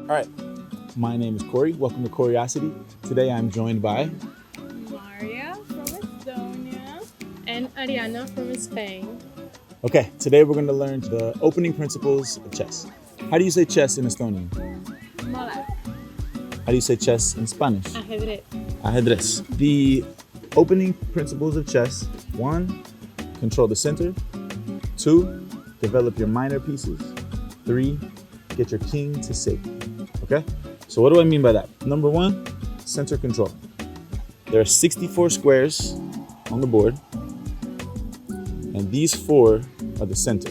All right, my name is Cory. Welcome to Curiosity. Today I'm joined by Maria from Estonia and Ariana from Spain. Okay, today we're going to learn the opening principles of chess. How do you say chess in Estonian? Mala. How do you say chess in Spanish? Ajedrez. Ajedrez. The opening principles of chess: 1, control the center; 2, develop your minor pieces; 3, get your king to safety. Okay? So what do I mean by that? Number 1, center control. There are 64 squares on the board, and these 4 are the center.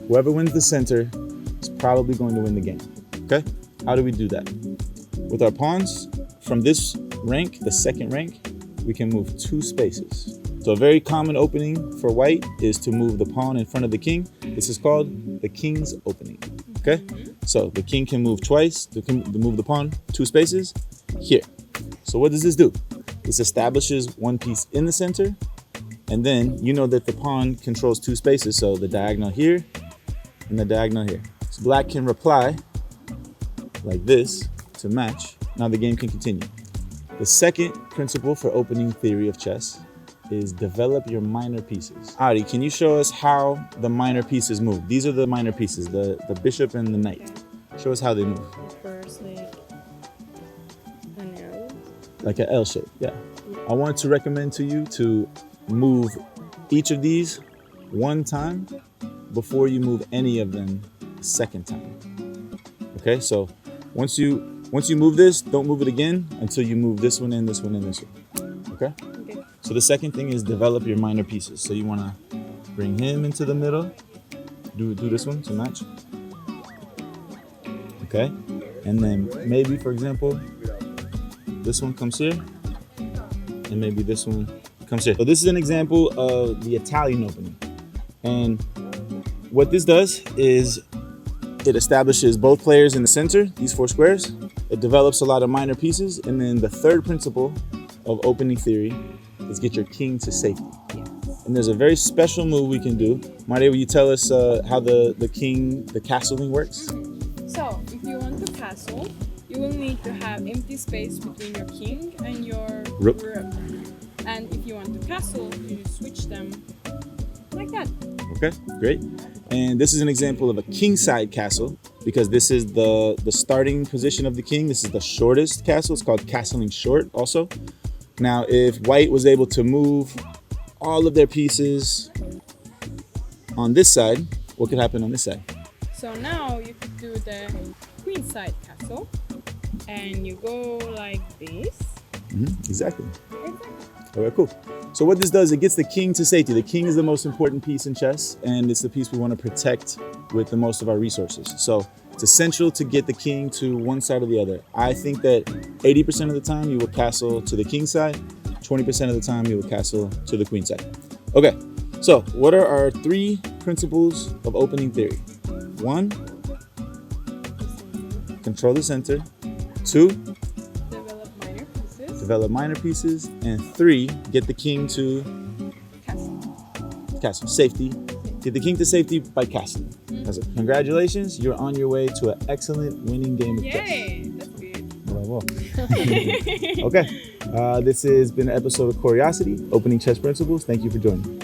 Whoever wins the center is probably going to win the game. Okay? How do we do that? With our pawns, from this rank, the second rank, we can move 2 spaces. So a very common opening for white is to move the pawn in front of the king. This is called the king's opening. Okay? So the king can move twice, to move the pawn 2 spaces here. So what does this do? This establishes one piece in the center, and then you know that the pawn controls 2 spaces, so the diagonal here and the diagonal here. So black can reply like this to match. Now the game can continue. The second principle for opening theory of chess is develop your minor pieces. Ari, can you show us how the minor pieces move? These are the minor pieces, the bishop and the knight. Show us how they move. First, like an arrow. Like an L shape, yeah. I want to recommend to you to move each of these 1 time before you move any of them the second time. Okay, so once you move this, don't move it again until you move this one in, this one in, this one. Okay? Okay. So the second thing is develop your minor pieces. So you want to bring him into the middle. Do this one to match. Okay? And then maybe, for example, this one comes here, and maybe this one comes here. So this is an example of the Italian opening. And what this does is it establishes both players in the center, these 4 squares. It develops a lot of minor pieces. And then the third principle of opening theory is get your king to safety. And there's a very special move we can do. Maria, will you tell us how the castling works? So, if you want to castle, you will need to have empty space between your king and your Rook. And if you want to castle, you switch them like that. Okay, great. And this is an example of a kingside castle because this is the starting position of the king. This is the shortest castle. It's called castling short also. Now, if white was able to move all of their pieces on this side, what could happen on this side? So now you could do the queen side castle, and you go like this. Exactly. All right, cool. So what this does, it gets the king to safety. The king is the most important piece in chess, and it's the piece we want to protect with the most of our resources. So it's essential to get the king to one side or the other. I think that 80% of the time you will castle to the king side, 20% of the time you will castle to the queen side. Okay, so what are our 3 principles of opening theory? 1, control the center; 2, develop minor pieces; and 3, get the king to castle. Safety. Get the king to safety by castling. That's it. Congratulations, you're on your way to an excellent winning game of chess. Yay! That's good. Bravo. Okay, this has been an episode of Curiosity, Opening Chess Principles. Thank you for joining.